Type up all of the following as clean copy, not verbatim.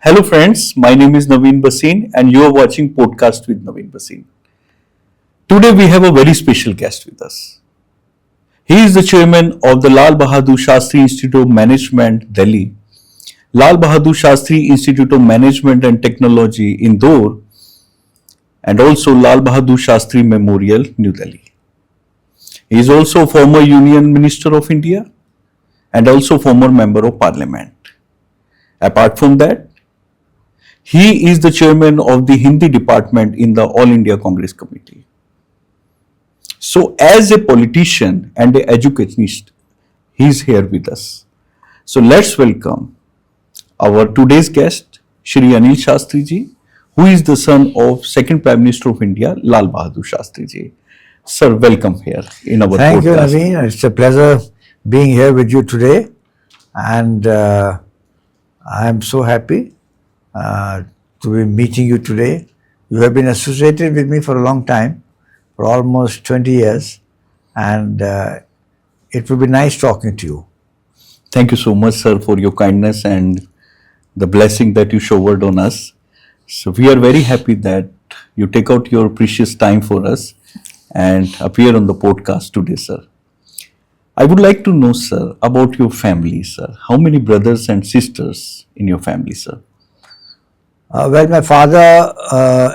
Hello friends, my name is Naveen Bhasin and you are watching Podcast with Naveen Bhasin. Today we have a very special guest with us. He is the chairman of the Lal Bahadur Shastri Institute of Management, Delhi, Lal Bahadur Shastri Institute of Management and Technology, Indore, and also Lal Bahadur Shastri Memorial, New Delhi. He is also former Union Minister of India and also former Member of Parliament. Apart from that, he is the chairman of the Hindi department in the All India Congress Committee. So, as a politician and an educationist, he is here with us. So, let's welcome our today's guest, Shri Anil Shastri ji, who is the son of second Prime Minister of India, Lal Bahadur Shastri ji. Sir, welcome here in our Thank you, podcast. Naveen. It's a pleasure being here with you today, and I'm so happy to be meeting you today. You have been associated with me for a long time, for almost 20 years, and it will be nice talking to you. Thank you so much, sir, for your kindness and the blessing that you showered on us. So we are very happy that you take out your precious time for us and appear on the podcast today, sir. I would like to know, sir, about your family, sir. How many brothers and sisters in your family, sir? Well, my father,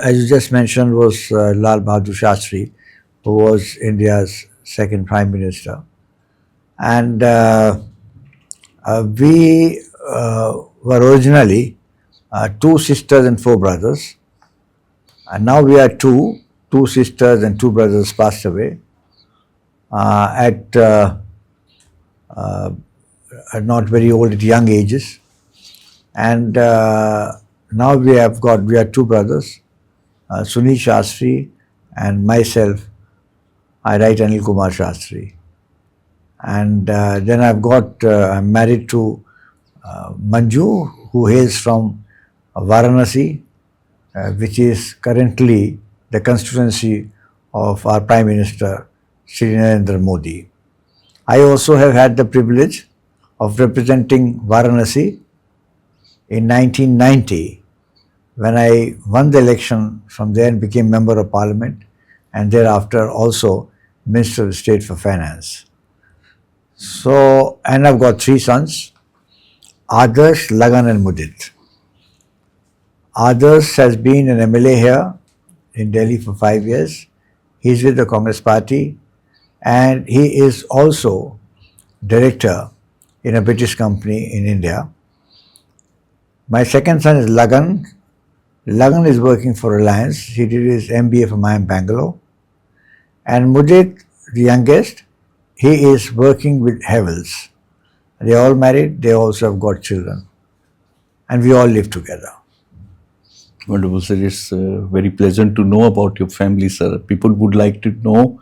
as you just mentioned, was Lal Bahadur Shastri, who was India's second Prime Minister. And we were originally two sisters and four brothers. And now we are two sisters and two brothers passed away at not very old, at young ages. And now we are two brothers, Sunil Shastri and myself. I write Anil Kumar Shastri. And then I'm married to Manju, who hails from Varanasi, which is currently the constituency of our Prime Minister, Shri Narendra Modi. I also have had the privilege of representing Varanasi in 1990, when I won the election from there and became Member of Parliament, and thereafter also Minister of State for Finance. So, and I've got three sons, Adarsh, Lagan and Mudit. Adarsh has been an MLA here in Delhi for 5 years. He's with the Congress Party, and he is also director in a British company in India. My second son is Lagan. Lagan is working for Reliance. He did his MBA from IIM Bangalore. And Mudit, the youngest, he is working with Havels. They are all married. They also have got children. And we all live together. Wonderful, sir. It's very pleasant to know about your family, sir. People would like to know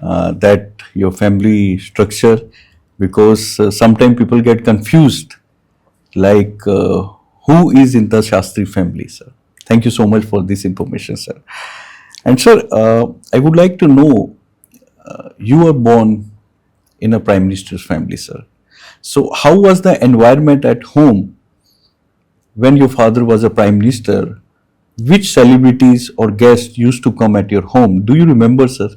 that your family structure, because sometimes people get confused, like who is in the Shastri family, sir. Thank you so much for this information, sir. And sir, I would like to know, you were born in a Prime Minister's family, sir. So how was the environment at home when your father was a Prime Minister? Which celebrities or guests used to come at your home? Do you remember, sir?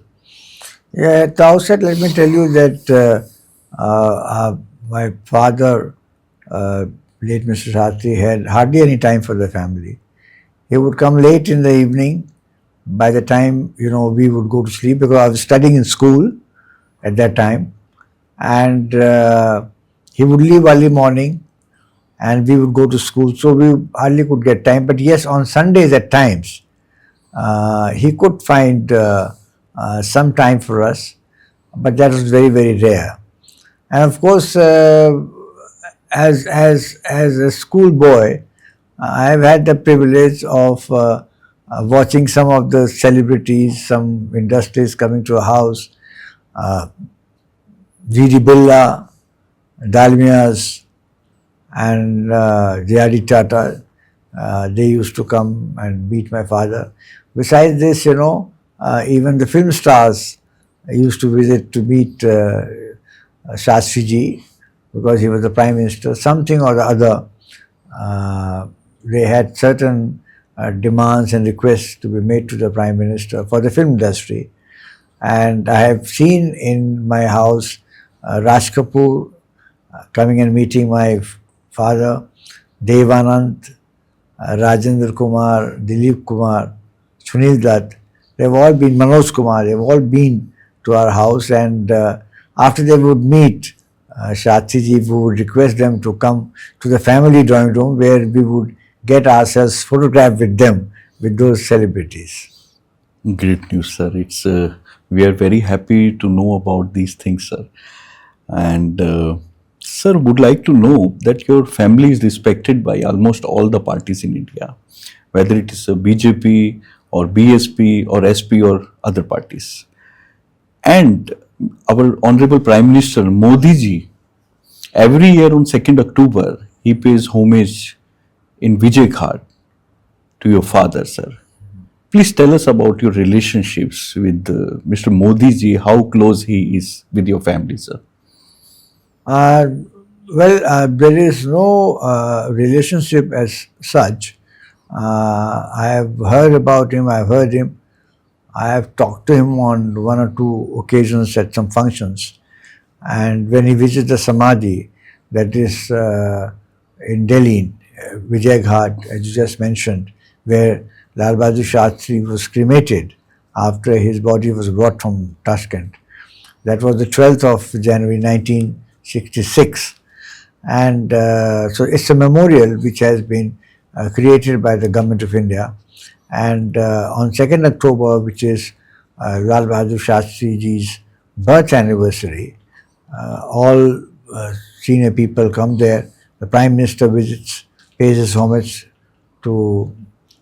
Yeah, at the outset, let me tell you that my father, late Mr. Shastri, had hardly any time for the family. He would come late in the evening. By the time, we would go to sleep, because I was studying in school at that time. And he would leave early morning and we would go to school. So we hardly could get time. But yes, on Sundays at times, he could find some time for us. But that was very, very rare. And of course, as a schoolboy, I have had the privilege of watching some of the celebrities, some industries coming to a house. G.D. Birla, Dalmias, and J.R.D. Tata, they used to come and meet my father. Besides this, even the film stars used to visit to meet Shastri ji, because he was the Prime Minister. Something or the other they had certain demands and requests to be made to the Prime Minister for the film industry. And I have seen in my house Raj Kapoor coming and meeting my father, Devanand, Rajendra Kumar, Dilip Kumar, Sunil Dutt. They've all been, Manoj Kumar, they've all been to our house, and after they would meet Shastri, we would request them to come to the family drawing room where we would get ourselves photographed with them, with those celebrities. Great news, sir. It's we are very happy to know about these things, sir. And sir, would like to know that your family is respected by almost all the parties in India, whether it is a BJP or BSP or SP or other parties. And our Honorable Prime Minister Modi ji, every year on 2nd October, he pays homage in Vijay Ghat to your father, sir. Please tell us about your relationships with Mr. Modi ji, how close he is with your family, sir. Uh, there is no relationship as such. I have heard about him, I have heard him, I have talked to him on one or two occasions at some functions. And when he visits the Samadhi, that is in Delhi, Vijay Ghat, as you just mentioned, where Lal Bahadur Shastri was cremated after his body was brought from Tashkent. That was the 12th of January 1966. And so it's a memorial which has been created by the Government of India. And on 2nd October, which is Lal Bahadur Shastri ji's birth anniversary, all senior people come there. The Prime Minister visits, pays his homage to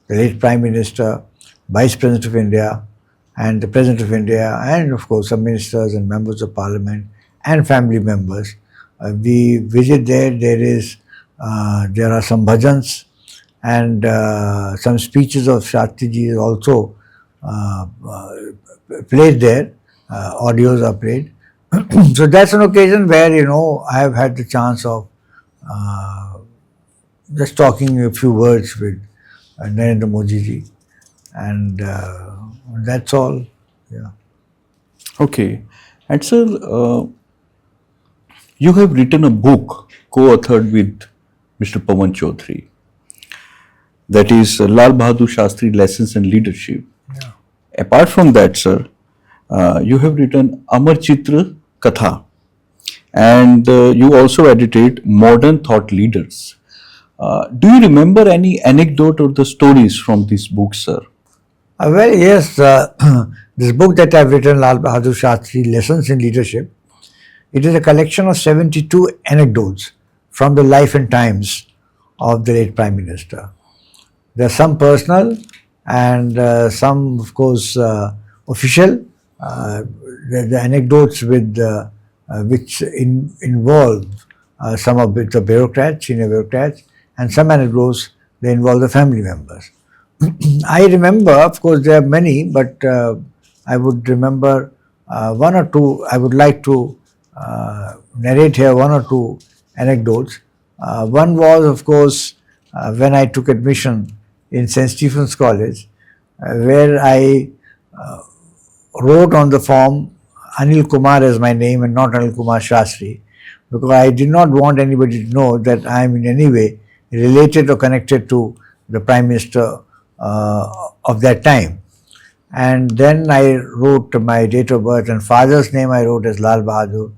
the late Prime Minister, Vice President of India, and the President of India, and of course some ministers and members of Parliament and family members. We visit there. There are some bhajans and some speeches of Shastri ji also played there. Audios are played. So that's an occasion where I have had the chance of just talking a few words with Narendra Modi ji, and that's all. Yeah. Okay. And sir, you have written a book co-authored with Mr. Pawan Chaudhary. That is Lal Bahadur Shastri Lessons in Leadership. Yeah. Apart from that, sir, you have written Amar Chitra Katha, and you also edited Modern Thought Leaders. Do you remember any anecdote or the stories from this book, sir? Yes, this book that I've written, Lal Bahadur Shastri Lessons in Leadership, it is a collection of 72 anecdotes from the life and times of the late Prime Minister. There are some personal and some, of course, official. The anecdotes which involve some of the bureaucrats, senior bureaucrats, and some anecdotes they involve the family members. I remember, of course, there are many, but I would remember one or two. I would like to narrate here one or two anecdotes. One was, of course, when I took admission in St. Stephen's College, where I wrote on the form Anil Kumar as my name and not Anil Kumar Shastri, because I did not want anybody to know that I am in any way related or connected to the Prime Minister of that time. And then I wrote my date of birth and father's name I wrote as Lal Bahadur,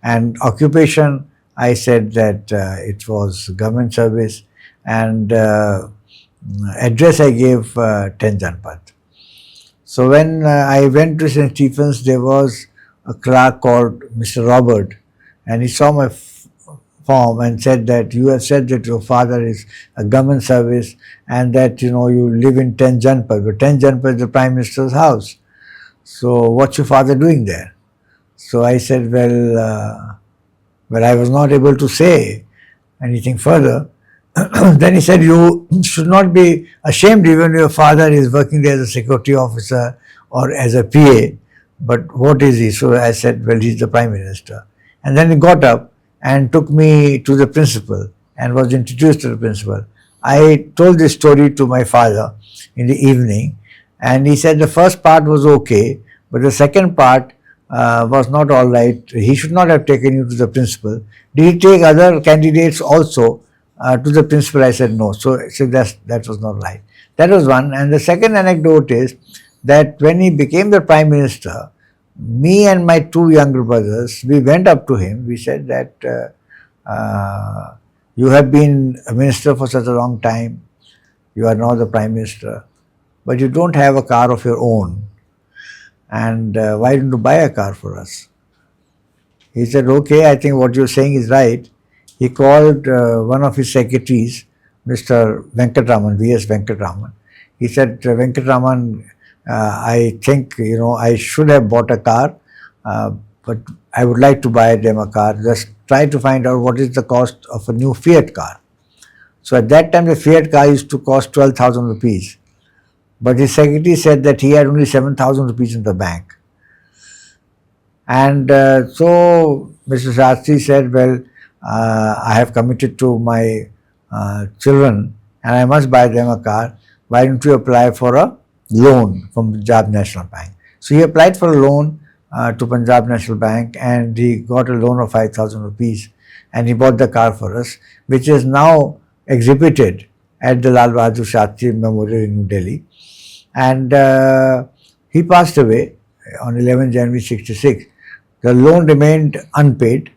and occupation I said that it was government service, and address I gave 10 Janpat. So when I went to St. Stephen's, there was a clerk called Mr. Robert, and he saw my form and said that you have said that your father is a government service and that you live in 10 Janpat, but 10 Janpat is the Prime Minister's house. So what's your father doing there? So I said, well, I was not able to say anything further. Then he said, you should not be ashamed even if your father is working there as a security officer or as a PA, but what is he? So I said, well, he's the Prime Minister. And then he got up and took me to the principal and was introduced to the principal. I told this story to my father in the evening, and he said the first part was okay, but the second part was not all right. He should not have taken you to the principal. Did he take other candidates also to the principal? I said no. So that was not right. That was one. And the second anecdote is that when he became the prime minister, me and my two younger brothers, we went up to him. We said that you have been a minister for such a long time. You are now the prime minister, but you don't have a car of your own. And why don't you buy a car for us? He said, okay, I think what you're saying is right. He called one of his secretaries, Mr. Venkatraman, V.S. Venkatraman. He said, Venkatraman, I think, I should have bought a car, but I would like to buy them a car. Just try to find out what is the cost of a new Fiat car. So at that time, the Fiat car used to cost 12,000 rupees. But his secretary said that he had only 7,000 rupees in the bank. And so Mr. Shastri said, well, I have committed to my children and I must buy them a car. Why don't you apply for a loan from Punjab National Bank? So he applied for a loan to Punjab National Bank and he got a loan of 5,000 rupees and he bought the car for us, which is now exhibited at the Lal Bahadur Shastri Memorial in New Delhi. And he passed away on 11 January 66. The loan remained unpaid,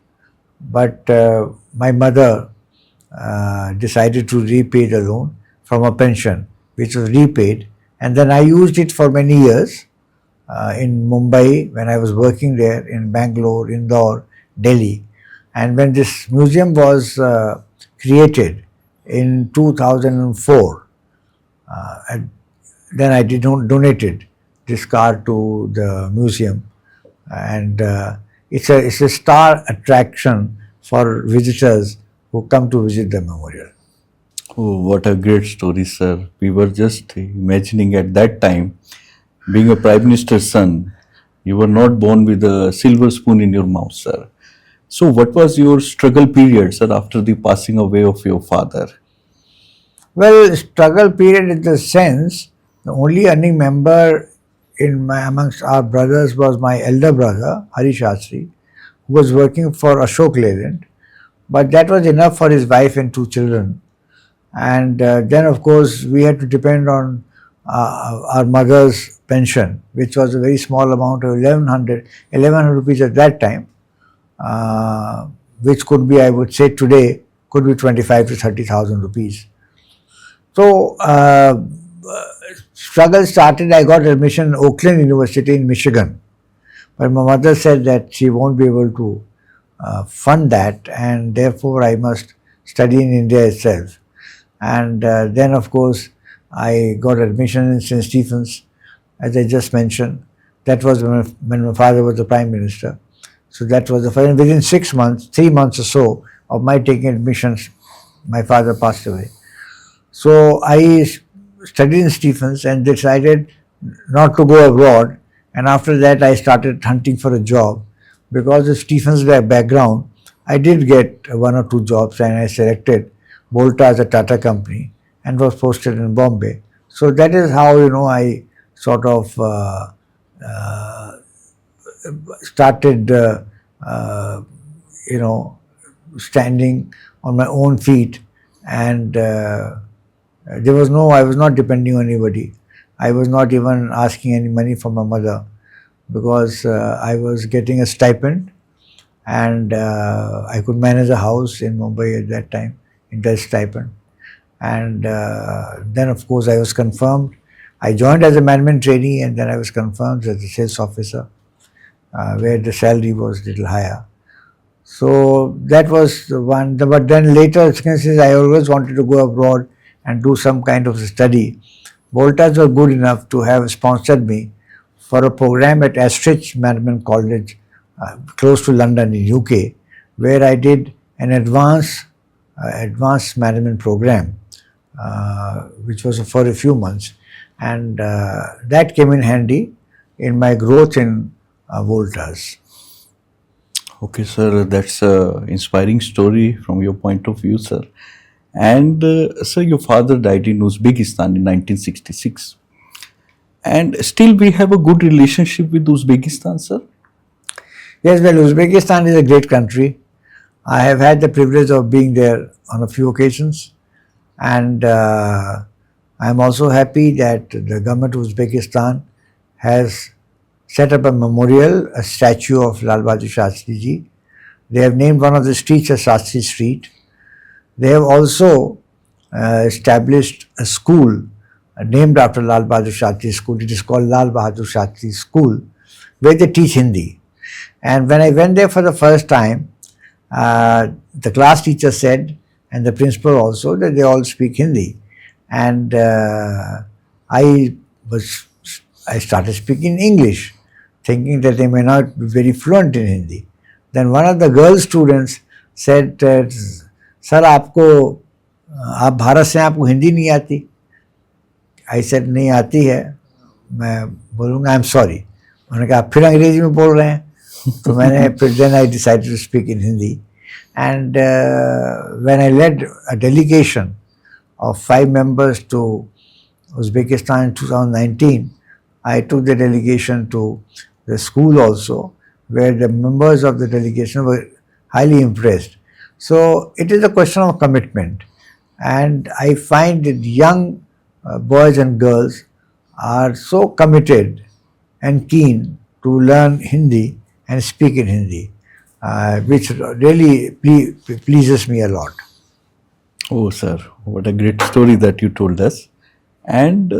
but my mother decided to repay the loan from a pension, which was repaid. And then I used it for many years in Mumbai when I was working there, in Bangalore, Indore, Delhi. And when this museum was created in 2004, then I donated this car to the museum, and it's a star attraction for visitors who come to visit the memorial. Oh, what a great story, sir. We were just imagining at that time, being a prime minister's son, you were not born with a silver spoon in your mouth, sir. So, what was your struggle period, sir, after the passing away of your father? Well, struggle period in the sense, the only earning member amongst our brothers was my elder brother, Hari Shastri, who was working for Ashok Leyland, but that was enough for his wife and two children. And then, of course, we had to depend on our mother's pension, which was a very small amount of 1100 rupees at that time, which could be, I would say today, could be 25 to 30,000 rupees. So, struggle started. I got admission in Oakland University in Michigan, but my mother said that she won't be able to fund that, and therefore I must study in India itself. And then, of course, I got admission in St. Stephen's, as I just mentioned. That was when my father was the prime minister. So that was the first. Within 6 months, 3 months or so of my taking admissions, my father passed away. So I studied in Stephens and decided not to go abroad. And after that, I started hunting for a job. Because of Stephens' background, I did get 1 or 2 jobs, and I selected Volta as a Tata company and was posted in Bombay. So that is how, I sort of started, standing on my own feet, and I was not depending on anybody. I was not even asking any money from my mother, because I was getting a stipend, and I could manage a house in Mumbai at that time in that stipend. And then, of course, I was confirmed. I joined as a management trainee, and then I was confirmed as a sales officer, where the salary was a little higher. So that was the one. But then later, since I always wanted to go abroad and do some kind of study, Voltas were good enough to have sponsored me for a program at Astridge Management College, close to London in UK, where I did an advanced management program, which was for a few months, and that came in handy in my growth in Voltas. Okay, sir, that's an inspiring story from your point of view, sir. And sir, your father died in Uzbekistan in 1966. And still we have a good relationship with Uzbekistan, sir. Yes, well, Uzbekistan is a great country. I have had the privilege of being there on a few occasions, and I'm also happy that the government of Uzbekistan has set up a memorial, a statue of Lal Bahadur Shastri ji. They have named one of the streets as Shastri Street. They have also established a school named after Lal Bahadur Shastri School. It is called Lal Bahadur Shastri School, where they teach Hindi. And when I went there for the first time, the class teacher said, and the principal also, that they all speak Hindi. And I was, I started speaking English, thinking that they may not be very fluent in Hindi. Then one of the girl students said, "Sir, आप भारत से आपको हिंदी नहीं आती?" I said, नहीं आती है. मैं बोलूँगा, I'm sorry. उन्होंने कहा, फिर अंग्रेजी में बोल रहे हैं. तो मैंने फिर then I decided to speak in Hindi. And when I led a delegation of 5 members to Uzbekistan in 2019, I took the delegation to the school also, where the members of the delegation were highly impressed. So it is a question of commitment. And I find that young boys and girls are so committed and keen to learn Hindi and speak in Hindi, which really pleases me a lot. Oh, sir, what a great story that you told us. And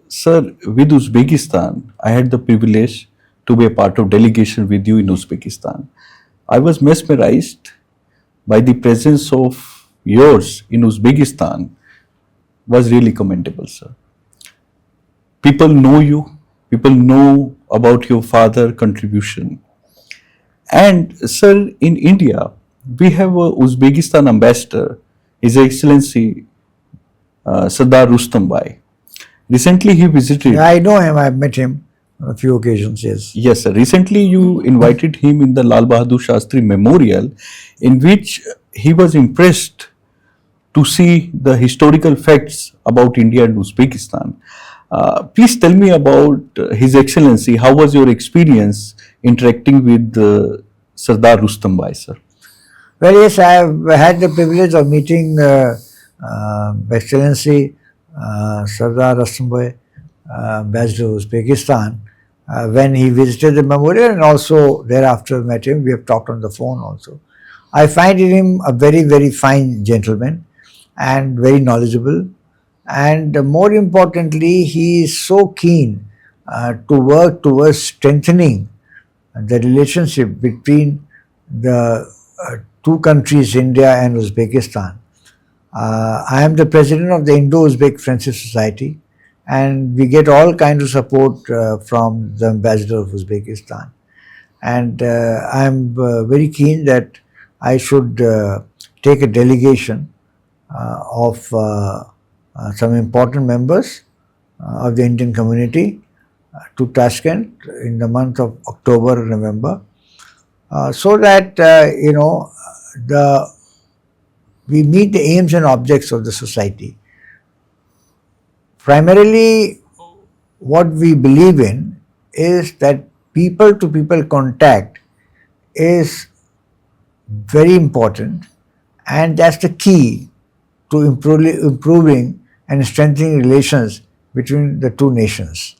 sir, with Uzbekistan, I had the privilege to be a part of delegation with you in Uzbekistan. I was mesmerized by the presence of yours in Uzbekistan. Was really commendable, sir. People know you, people know about your father contribution. And sir, in India, we have a Uzbekistan ambassador, His Excellency Sardar Rustam Bhai. Recently he visited. I know him, I've met him on a few occasions, yes. Yes, sir. Recently you invited him in the Lal Bahadur Shastri Memorial, in which he was impressed to see the historical facts about India and Uzbekistan. Please tell me about His Excellency. How was your experience interacting with Sardar Rustam Bhai, sir? Well, yes, I have had the privilege of meeting Excellency Sardar Rustam Bhai, Ambassador of Uzbekistan, when he visited the memorial, and also thereafter met him. We have talked on the phone also. I find him a very, very fine gentleman and very knowledgeable. And more importantly, he is so keen to work towards strengthening the relationship between the two countries, India and Uzbekistan. I am the president of the Indo-Uzbek Friendship Society, and we get all kinds of support from the ambassador of Uzbekistan. And I am very keen that I should take a delegation of some important members of the Indian community to Tashkent in the month of October and November, so that we meet the aims and objects of the society. Primarily, what we believe in is that people to people contact is very important, and that's the key to improving and strengthening relations between the two nations.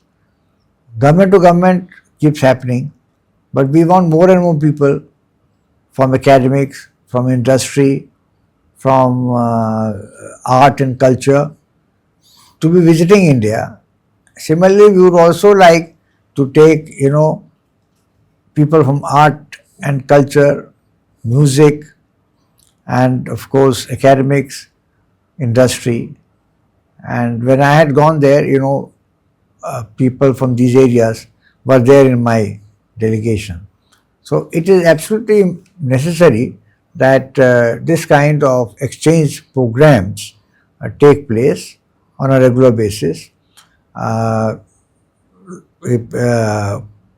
Government to government keeps happening, but we want more and more people from academics, from industry, from art and culture to be visiting India. Similarly, we would also like to take, people from art and culture, music, and of course academics, industry. And when I had gone there, people from these areas were there in my delegation. So it is absolutely necessary that this kind of exchange programs take place on a regular basis.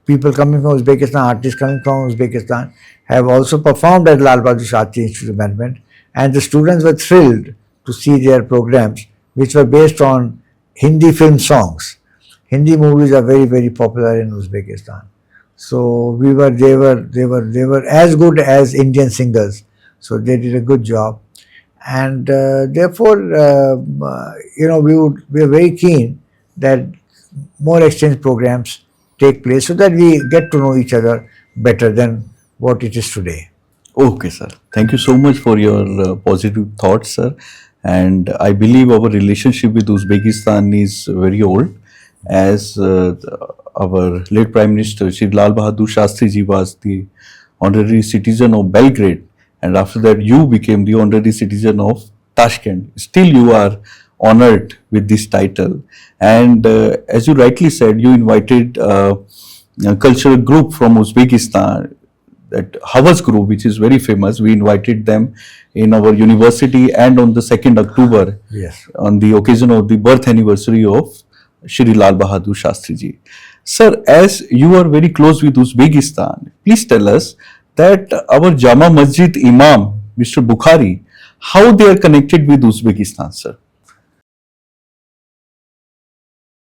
People coming from Uzbekistan, artists coming from Uzbekistan have also performed at Lal Bahadur Shastri Institute of Management, and the students were thrilled to see their programs, which were based on Hindi film songs. Hindi movies are very, very popular in Uzbekistan. So they were as good as Indian singers. So they did a good job, and therefore, we are very keen that more exchange programs take place so that we get to know each other better than what it is today. Okay, sir. Thank you so much for your positive thoughts, sir. And I believe our relationship with Uzbekistan is very old, as our late Prime Minister Shri Lal Bahadur Shastri ji was the honorary citizen of Belgrade, and after that you became the honorary citizen of Tashkent. Still, you are honored with this title, and as you rightly said, you invited a cultural group from Uzbekistan, that Havas group, which is very famous. We invited them in our university, and on the 2nd October, Yes. on the occasion of the birth anniversary of Shri Lal Bahadur Shastri ji. Sir, as you are very close with Uzbekistan, please tell us that our Jama Masjid Imam, Mr. Bukhari, how they are connected with Uzbekistan, sir?